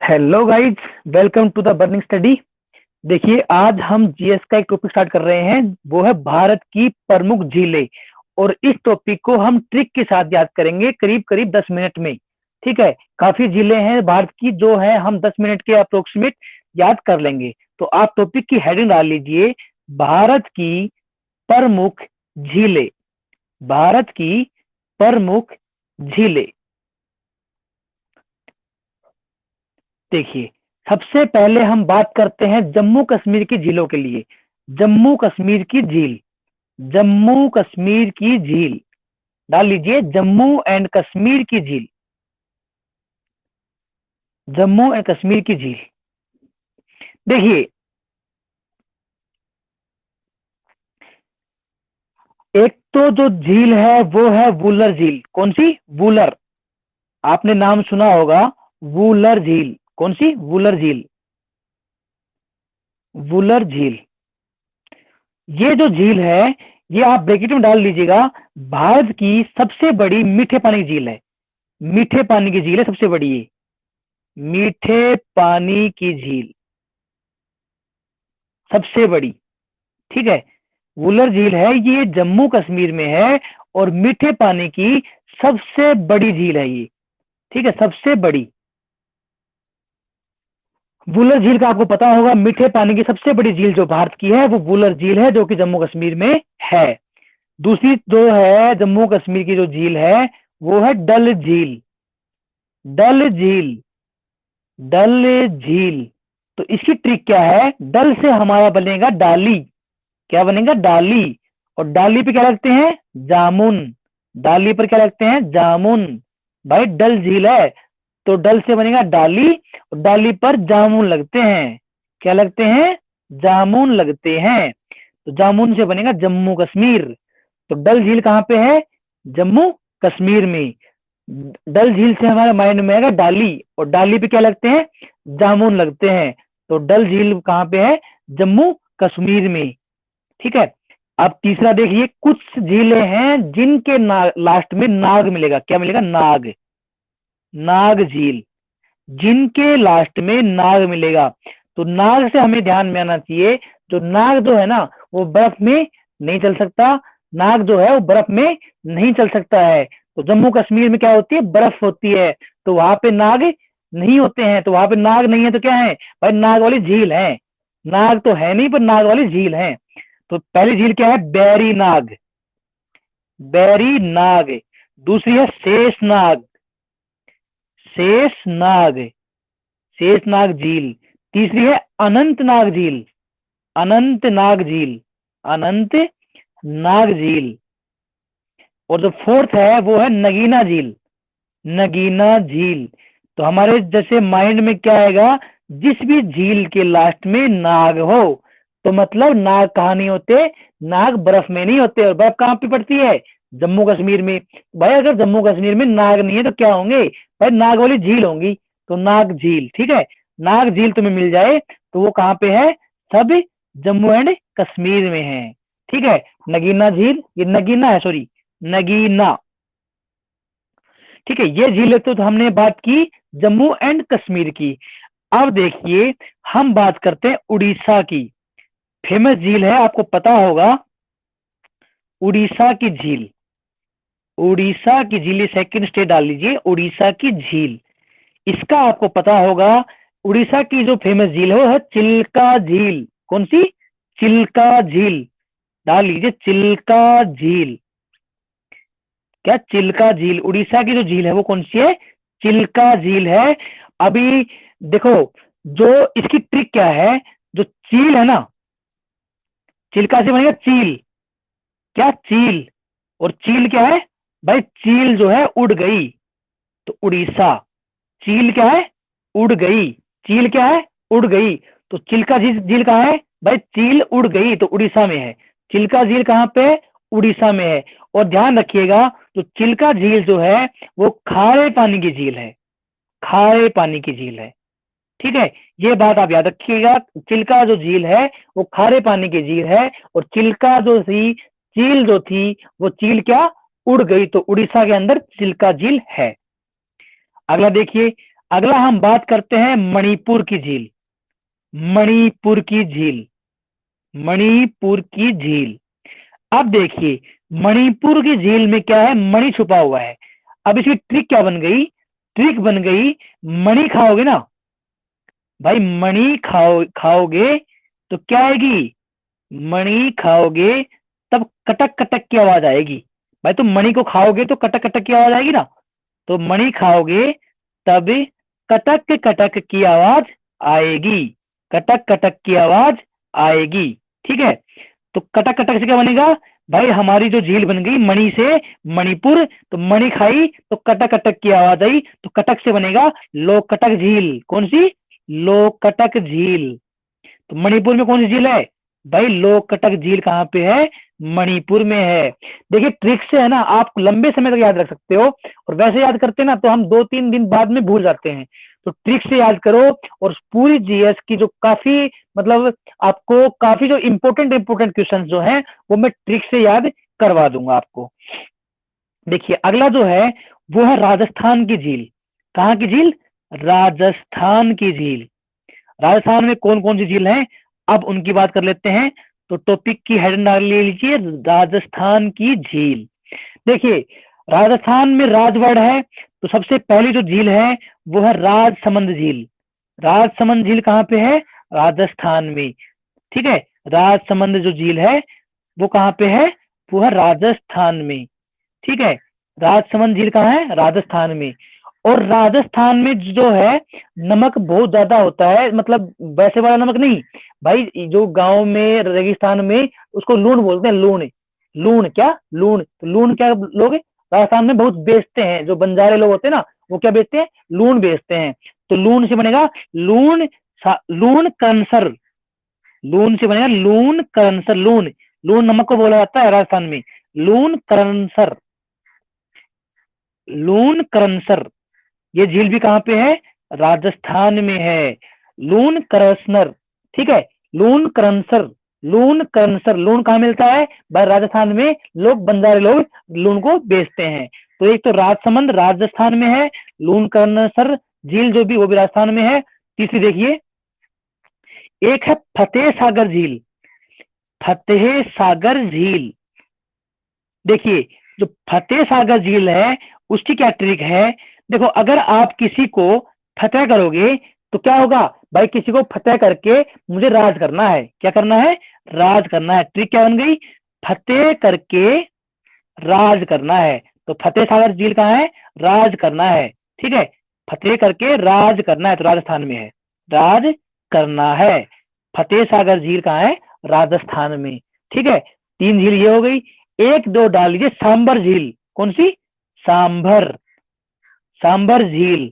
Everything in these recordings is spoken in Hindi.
Hello guys, welcome to the burning study. देखिए, आज हम जीएस का एक टॉपिक स्टार्ट कर रहे हैं, वो है भारत की प्रमुख झीलें। और इस टॉपिक को हम ट्रिक के साथ याद करेंगे, करीब करीब 10 मिनट में। ठीक है, काफी झीलें हैं भारत की, जो है हम 10 मिनट के अप्रोक्सीमेट याद कर लेंगे। तो आप टॉपिक की हेडिंग डाल लीजिए, भारत की प्रमुख झीलें। भारत की प्रमुख झीलें। देखिए, सबसे पहले हम बात करते हैं जम्मू कश्मीर की झीलों के लिए। जम्मू कश्मीर की झील। जम्मू कश्मीर की झील डाल लीजिए, जम्मू एंड कश्मीर की झील। जम्मू एंड कश्मीर की झील। देखिए, एक तो जो झील है वो है वुलर झील। कौन सी? वुलर। आपने नाम सुना होगा, वुलर झील। कौन सी? वुलर झील। वुलर झील। ये जो झील है, ये आप ब्रैकेट में डाल लीजिएगा, भारत की सबसे बड़ी मीठे पानी की झील है। मीठे पानी की झील है सबसे बड़ी ये। मीठे पानी की झील सबसे बड़ी। ठीक है, वुलर झील है, ये जम्मू कश्मीर में है और मीठे पानी की सबसे बड़ी झील है ये। ठीक है, सबसे बड़ी। वुलर झील का आपको पता होगा, मीठे पानी की सबसे बड़ी झील जो भारत की है वो वुलर झील है, जो कि जम्मू कश्मीर में है। दूसरी जो है जम्मू कश्मीर की जो झील है, वो है डल झील। डल झील। डल झील। तो इसकी ट्रिक क्या है? डल से हमारा बनेगा डाली। क्या बनेगा? डाली। और डाली पे क्या लगते हैं? जामुन। डाली पर क्या लगते हैं? जामुन। भाई डल झील है तो डल से बनेगा डाली, और डाली पर जामुन लगते हैं। क्या लगते हैं? जामुन लगते हैं। तो जामुन से बनेगा जम्मू कश्मीर। तो डल झील कहाँ पे है? जम्मू कश्मीर में। डल झील से हमारे माइंड में आएगा डाली, और डाली पे क्या लगते हैं? जामुन लगते हैं। तो डल झील कहाँ पे है? जम्मू कश्मीर में। ठीक है, अब तीसरा देखिए, कुछ झीलें हैं जिनके लास्ट में नाग मिलेगा। क्या मिलेगा? नाग। नाग झील। जिनके लास्ट में नाग मिलेगा। तो नाग से हमें ध्यान में आना चाहिए, जो नाग जो है ना, वो बर्फ में नहीं चल सकता। नाग जो है वो बर्फ में नहीं चल सकता है। तो जम्मू कश्मीर में क्या होती है? बर्फ होती है, तो वहां पे नाग नहीं होते हैं। तो वहां पे नाग नहीं है तो क्या है भाई? नाग वाली झील है। नाग तो है नहीं, पर नाग वाली झील है। तो पहली झील क्या है? बैरी नाग। बैरी नाग। दूसरी है शेषनाग। शेषनाग। शेषनाग झील। तीसरी है अनंतनाग झील। अनंतनाग झील। अनंत नाग झील। और जो फोर्थ है वो है नगीना झील। नगीना झील। तो हमारे जैसे माइंड में क्या आएगा? जिस भी झील के लास्ट में नाग हो, तो मतलब नाग कहाँ नहीं होते? नाग बर्फ में नहीं होते। और बर्फ कहाँ पे पड़ती है? जम्मू कश्मीर में। भाई अगर जम्मू कश्मीर में नाग नहीं है तो क्या होंगे? भाई नाग वाली झील होंगी। तो नाग झील। ठीक है, नाग झील तुम्हें मिल जाए तो वो कहाँ पे है? सब जम्मू एंड कश्मीर में है। ठीक है, नगीना झील, ये नगीना है, सॉरी, नगीना। ठीक है, ये झील तो हमने बात की जम्मू एंड कश्मीर की। अब देखिए, हम बात करते हैं उड़ीसा की। फेमस झील है, आपको पता होगा, उड़ीसा की झील। उड़ीसा की झील, सेकंड स्टेट डाल लीजिए, उड़ीसा की झील। इसका आपको पता होगा, उड़ीसा की जो फेमस झील है वो है चिल्का झील। कौन सी? चिल्का झील। डाल लीजिए, चिल्का झील। क्या? चिल्का झील। उड़ीसा की जो झील है वो कौन सी है? चिल्का झील है। अभी देखो, जो इसकी ट्रिक क्या है, जो चील है ना, चिल्का से बनेगा चील। क्या? चील। और चील क्या है भाई? चील जो है उड़ गई, तो उड़ीसा। चील क्या है? उड़ गई। चील क्या है? उड़ गई। तो चिल्का झील, झील कहाँ है भाई? चील उड़ गई तो उड़ीसा में है। चिल्का झील कहाँ पे है? उड़ीसा में है। और ध्यान रखिएगा, तो चिल्का झील जो है वो खारे पानी की झील है। खारे पानी की झील है। ठीक है, ये बात आप याद रखिएगा। चिल्का जो झील है वो खारे पानी की झील है। और चिल्का जो थी, चील जो थी, वो चील क्या? उड़ गई। तो उड़ीसा के अंदर चिल्का झील है। अगला देखिए, अगला हम बात करते हैं मणिपुर की झील। मणिपुर की झील, मणिपुर की झील। अब देखिए मणिपुर की झील में क्या है, मणि छुपा हुआ है। अब इसकी ट्रिक क्या बन गई, ट्रिक बन गई, मणि खाओगे ना भाई, मणि खाओगे तो क्या आएगी, मणि खाओगे तब कटक कटक की आवाज आएगी। भाई तुम मणि को खाओगे तो कटक कटक की आवाज आएगी ना, तो मणि खाओगे तब कटक कटक की आवाज आएगी, कटक कटक की आवाज आएगी। ठीक है, तो कटक कटक से क्या बनेगा, भाई हमारी जो झील बन गई मणि से, मणिपुर, तो मणि खाई तो कटक कटक की आवाज आई, तो कटक से बनेगा लोकटक झील। कौन सी, लोकटक झील। तो मणिपुर में कौन सी झील है भाई, लोकटक झील कहाँ पे है, मणिपुर में है। देखिए ट्रिक से है ना आप लंबे समय तक याद रख सकते हो, और वैसे याद करते हैं ना तो हम 2-3 दिन बाद में भूल जाते हैं। तो ट्रिक से याद करो, और पूरी जीएस की जो काफी मतलब आपको काफी जो इंपोर्टेंट इंपोर्टेंट क्वेश्चन जो है वो मैं ट्रिक से याद करवा दूंगा आपको। देखिए अगला जो है वो है राजस्थान की झील। कहाँ की झील, राजस्थान की झील। राजस्थान में कौन कौन सी झील है, अब उनकी बात कर लेते हैं। तो टॉपिक की हेडिंग डाल ले लीजिए, राजस्थान की झील। देखिए राजस्थान में राजगढ़ है, तो सबसे पहली जो झील है वो है राजसमंद झील। राजसमंद झील कहाँ पे है, राजस्थान में। ठीक है, राजसमंद जो झील है वो कहाँ पे है, वो है राजस्थान में। ठीक है, राजसमंद झील कहाँ है, राजस्थान में। और राजस्थान में जो है नमक बहुत ज्यादा होता है, मतलब वैसे वाला नमक नहीं भाई, जो गांव में रेगिस्तान में उसको लूण बोलते हैं, लूण। लूण क्या, लूण, तो लूण क्या लोग राजस्थान में बहुत बेचते हैं, जो बंजारे लोग होते हैं ना वो क्या बेचते हैं, लूण बेचते हैं। तो लूण से बनेगा लूण, लूण कंसर। लूण से बनेगा लूण करंसर, लूण, लूण नमक को बोला जाता है राजस्थान में, लूण करंसर, लूण करंसर। ये झील भी कहाँ पे है, राजस्थान में है, लून करसनर। ठीक है, लून करंसर, लून करंसर। लून कहाँ मिलता है भाई, राजस्थान में लोग बंजारे लोग लून को बेचते हैं। तो एक तो राजसमंद राजस्थान में है, लून करंसर झील जो भी वो भी राजस्थान में है। तीसरी देखिए, एक है फतेह सागर झील। फतेह सागर झील, देखिए जो फतेह सागर झील है उसकी क्या ट्रिक है। देखो अगर आप किसी को फतेह करोगे तो क्या होगा भाई, किसी को फतेह करके मुझे राज करना है, क्या करना है, राज करना है। ट्रिक क्या बन गई, फतेह करके राज करना है। तो फतेह सागर झील कहाँ है, राज करना है। ठीक है, फतेह करके राज करना है, तो राजस्थान में है, राज करना है। फतेह सागर झील कहाँ है, राजस्थान में। ठीक है, 3 झील ये हो गई। एक दो डाल लीजिए, सांबर झील। कौन सी, सांभर, सांबर झील।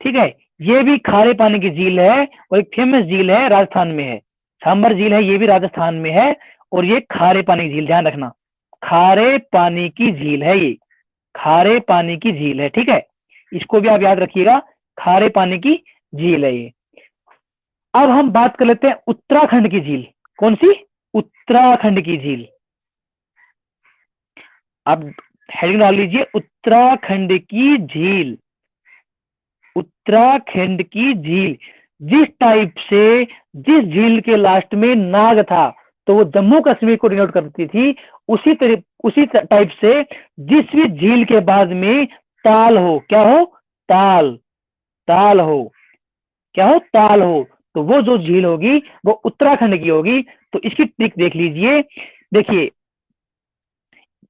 ठीक है, ये भी खारे पानी की झील है और एक फेमस झील है, राजस्थान में है। सांबर झील है, ये भी राजस्थान में है, और ये खारे पानी की झील, ध्यान रखना, खारे पानी की झील है ये, खारे पानी की झील है। ठीक है, इसको भी आप याद रखिएगा, खारे पानी की झील है ये। अब हम बात कर लेते हैं उत्तराखंड की झील। कौन सी, उत्तराखंड की झील। अब हेडिंग डाल लीजिए, उत्तराखंड की झील। उत्तराखंड की झील, जिस टाइप से जिस झील के लास्ट में नाग था तो वो जम्मू कश्मीर को डिनोट करती थी, उसी टाइप से जिस भी झील के बाद में ताल हो, क्या हो, ताल, ताल हो, क्या हो, ताल हो, तो वो जो झील होगी वो उत्तराखंड की होगी। तो इसकी ट्रिक देख लीजिए। देखिए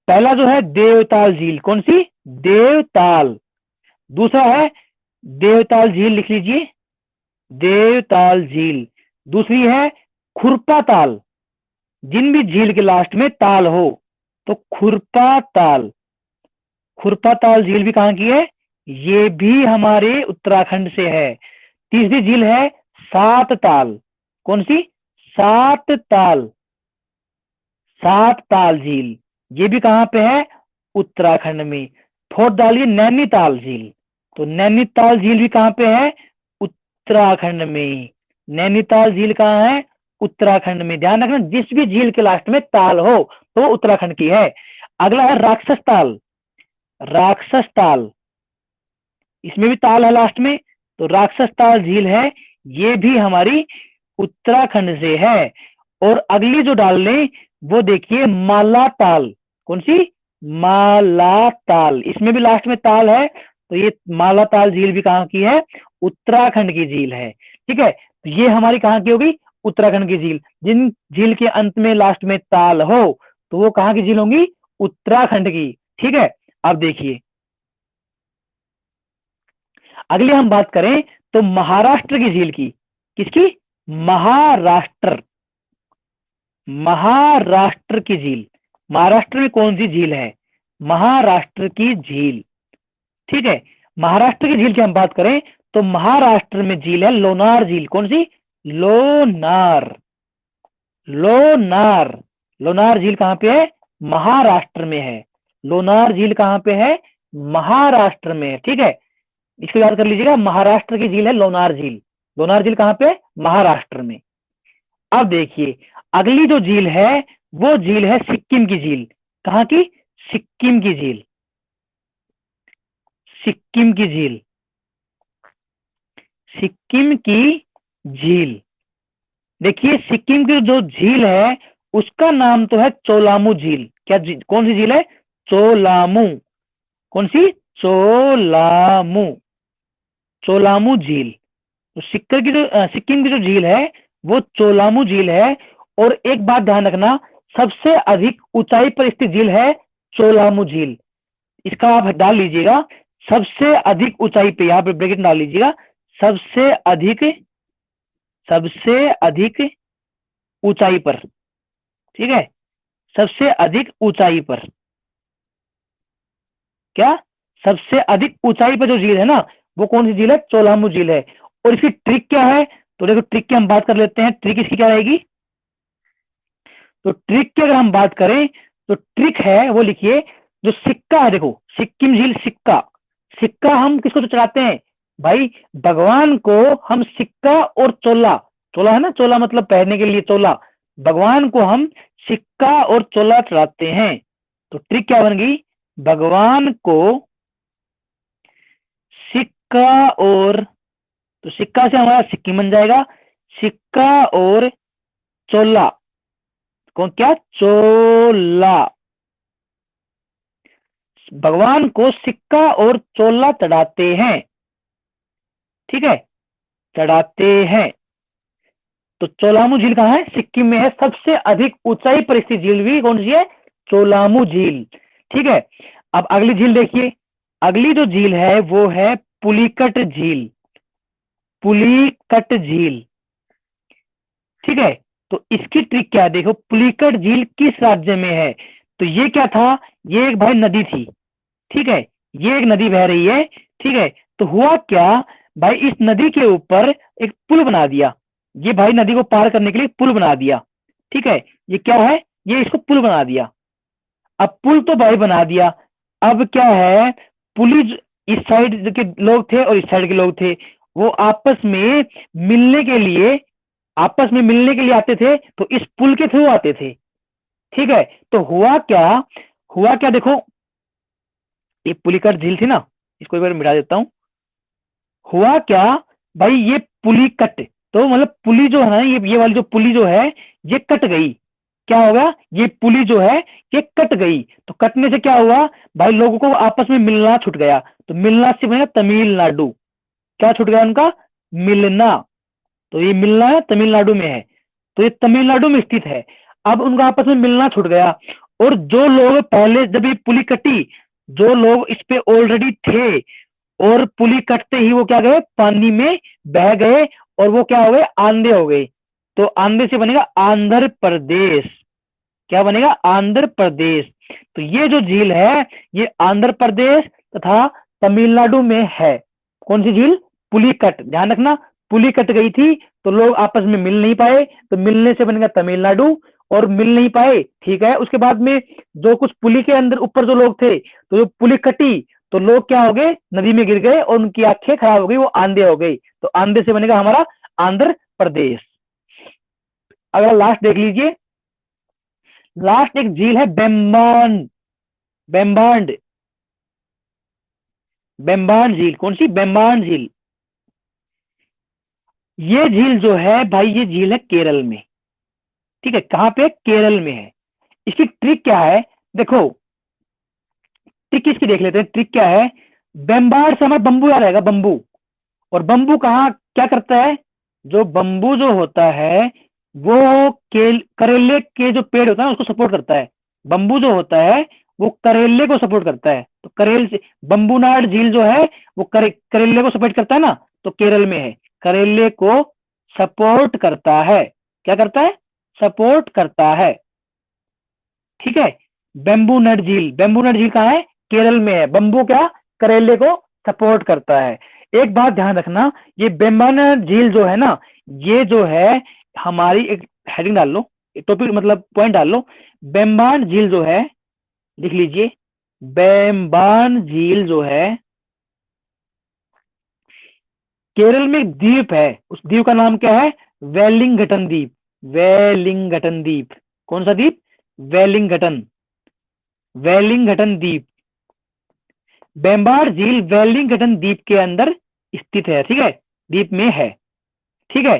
पहला जो है देवताल झील। कौन सी, देवताल। दूसरा है देवताल झील, लिख लीजिए, देवताल झील। दूसरी है खुरपा ताल, जिन भी झील के लास्ट में ताल हो तो खुरपा ताल। खुरपा ताल झील भी कहां की है, ये भी हमारे उत्तराखंड से है। तीसरी झील है सात ताल। कौन सी, सात ताल, सात ताल झील, ये भी कहां पे है, उत्तराखंड में। फोर्थ डालिए नैनीताल झील, तो नैनीताल झील भी कहां पे है, उत्तराखंड में। नैनीताल झील कहाँ है, उत्तराखंड में। ध्यान रखना जिस भी झील के लास्ट में ताल हो तो वो उत्तराखंड की है। अगला है राक्षस ताल। राक्षस ताल, इसमें भी ताल है लास्ट में, तो राक्षस ताल झील है, ये भी हमारी उत्तराखंड से है। और अगली जो डाल लें वो देखिए मालाताल। कौन सी? मालाताल। इसमें भी लास्ट में ताल है, तो ये मालाताल झील भी कहां की है? उत्तराखंड की झील है। ठीक है, तो ये हमारी कहां की होगी? उत्तराखंड की झील। जिन झील के अंत में लास्ट में ताल हो तो वो कहां की झील होंगी? उत्तराखंड की। ठीक है, अब देखिए अगली हम बात करें तो महाराष्ट्र की झील की। किसकी? महाराष्ट्र। महाराष्ट्र की झील। महाराष्ट्र में कौन सी झील है? महाराष्ट्र की झील। ठीक है, महाराष्ट्र की झील की हम बात करें तो महाराष्ट्र में झील है लोनार झील। कौन सी? लोनार। लोनार। लोनार झील कहां पे है? महाराष्ट्र में है। लोनार झील कहां पे है? महाराष्ट्र में है। ठीक है, इसको याद कर लीजिएगा, महाराष्ट्र की झील है लोनार झील। लोनार झील कहां पे है? महाराष्ट्र में। अब देखिए अगली जो झील है वो झील है सिक्किम की झील। कहां की? सिक्किम की झील। सिक्किम की झील। सिक्किम की झील। देखिए सिक्किम की जो झील है उसका नाम तो है चोलामू झील। क्या कौन सी झील है? चोलामू। कौन सी? चोलामू। चोलामू झील। तो सिक्किम की जो झील है वो चोलामू झील है। और एक बात ध्यान रखना, सबसे अधिक ऊंचाई पर स्थित झील है चोलामू झील। इसका आप डाल लीजिएगा, सबसे अधिक ऊंचाई पे, यहां पे ब्रैकेट डाल लीजिएगा, सबसे अधिक, सबसे अधिक ऊंचाई पर। ठीक है, सबसे अधिक ऊंचाई पर। क्या? सबसे अधिक ऊंचाई पर जो झील है ना वो कौन सी झील है? चोलामू झील है। और इसकी ट्रिक क्या है? तो देखो ट्रिक की हम बात कर लेते हैं। ट्रिक इसकी क्या रहेगी? तो ट्रिक की अगर हम बात करें तो ट्रिक है वो लिखिए, जो सिक्का है, देखो सिक्किम झील सिक्का। सिक्का हम किसको तो चढ़ाते हैं भाई? भगवान को हम सिक्का और चोला। चोला है ना, चोला मतलब पहनने के लिए चोला। भगवान को हम सिक्का और चोला चढ़ाते हैं। तो ट्रिक क्या बन गई? भगवान को सिक्का और, तो सिक्का से हमारा सिक्किम बन जाएगा। सिक्का और चोला। कौन? क्या? चोला। भगवान को सिक्का और चोला चढ़ाते हैं। ठीक है, चढ़ाते हैं। तो चोलामू झील कहां है? सिक्किम में है। सबसे अधिक ऊंचाई पर स्थित झील भी कौन सी है? चोलामू झील। ठीक है, अब अगली झील देखिए। अगली जो झील है वो है पुलिकट झील। पुलिकट झील। ठीक है, तो इसकी ट्रिक क्या है? देखो पुलिकट झील किस राज्य में है? तो ये क्या था? ये एक भाई नदी थी। ठीक है, ये एक नदी बह रही है। ठीक है, तो हुआ क्या भाई, इस नदी के ऊपर एक पुल बना दिया। ये भाई नदी को पार करने के लिए पुल बना दिया। ठीक है, ये क्या है? ये इसको पुल बना दिया। अब पुल तो भाई बना दिया, अब क्या है, पुलिस, इस साइड के लोग थे और इस साइड के लोग थे, वो मिलने के लिए आपस में मिलने के लिए आते थे तो इस पुल के थ्रू आते थे। ठीक है, तो हुआ क्या? हुआ क्या देखो, ये पुलिकट झील थी ना, इसको एक बार मिटा देता हूं। हुआ क्या भाई, ये पुलिकट, तो मतलब पुली जो है ना, ये वाली जो पुली जो है ये कट गई। क्या होगा? ये पुली जो है ये कट गई। तो कटने से क्या हुआ भाई, लोगों को आपस में मिलना छूट गया। तो मिलना से बना तमिलनाडु। क्या छूट गया उनका? मिलना। तो ये मिलना है तमिलनाडु में है, तो ये तमिलनाडु में स्थित है। अब उनका आपस में मिलना छूट गया। और जो लोग पहले जब ये पुली कटी, जो लोग इस पे ऑलरेडी थे, और पुली कटते ही वो क्या गए? पानी में बह गए। और वो क्या हो गए? आंधे हो गए। तो आंधे से बनेगा आंध्र प्रदेश। क्या बनेगा? आंध्र प्रदेश। तो ये जो झील है ये आंध्र प्रदेश तथा तमिलनाडु में है। कौन सी झील? पुलिकट। ध्यान रखना, पुली कट गई थी तो लोग आपस में मिल नहीं पाए, तो मिलने से बनेगा तमिलनाडु। और मिल नहीं पाए, ठीक है, उसके बाद में जो कुछ पुली के अंदर ऊपर जो लोग थे, तो जो पुली कटी तो लोग क्या हो गए? नदी में गिर गए और उनकी आंखें खराब हो गई, वो आंधे हो गई। तो आंधे से बनेगा हमारा आंध्र प्रदेश। अगला लास्ट देख लीजिए। लास्ट एक झील है बेम्बान। बेम्बांड। बेम्बान झील। कौन सी? बेम्बान झील। ये झील जो है भाई, ये झील है केरल में। ठीक है, कहां पे? केरल में है। इसकी ट्रिक क्या है? देखो, ट्रिक इसकी देख लेते हैं। ट्रिक क्या है? बेम्बार से हमें बंबू याद आएगा, बंबू। और बंबू कहाँ क्या करता है? जो बंबू जो होता है वो करेले के जो पेड़ होता है उसको सपोर्ट करता है। बंबू जो होता है वो करेले को सपोर्ट करता है। तो करेल से बंबूनाड झील जो है वो करेले को सपोर्ट करता है ना, तो केरल में है। करेले को सपोर्ट करता है। क्या करता है? सपोर्ट करता है। ठीक है। बेम्बू नट झील कहाँ है? केरल में है। बंबू क्या? करेले को सपोर्ट करता है। एक बात ध्यान रखना, ये बेम्बानट झील जो है ना, ये जो है हमारी एक हेडिंग डाल लो, टॉपिक मतलब पॉइंट डाल लो। बेम्बान झील जो है, लिख लीजिए, बेम्बान झील जो है केरल में एक द्वीप है। उस द्वीप का नाम क्या है? वेलिंगटन द्वीप। वेलिंगटन द्वीप। कौन सा द्वीप? वेलिंगटन। वेलिंगटन द्वीप। बेम्बार झील वेलिंगटन द्वीप के अंदर स्थित है। ठीक है, द्वीप में है। ठीक है,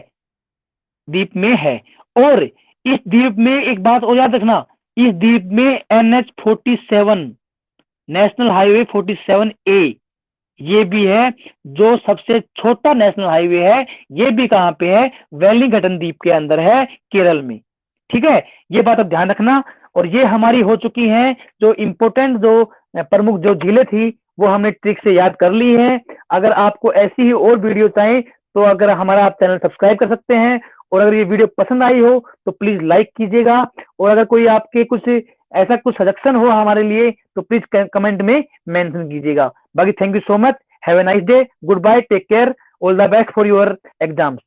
द्वीप में है। और इस द्वीप में एक बात और याद रखना, इस द्वीप में NH-47 नेशनल हाईवे 47A ये भी है, जो सबसे छोटा नेशनल हाईवे है। ये भी कहां पे है? वेलिंगटन द्वीप के अंदर है, केरल में। ठीक है, ये बात अब ध्यान रखना। और ये हमारी हो चुकी है जो इंपोर्टेंट, जो प्रमुख जो झीलें थी वो हमने ट्रिक से याद कर ली है। अगर आपको ऐसी ही और वीडियो चाहिए तो अगर हमारा आप चैनल सब्सक्राइब कर सकते हैं। और अगर ये वीडियो पसंद आई हो तो प्लीज लाइक कीजिएगा। और अगर कोई आपके कुछ ऐसा कुछ सजेशन हो हमारे लिए तो प्लीज कमेंट में मेंशन कीजिएगा। बाकी thank you so much. Have a nice day. Goodbye. Take care. All the best for your exams.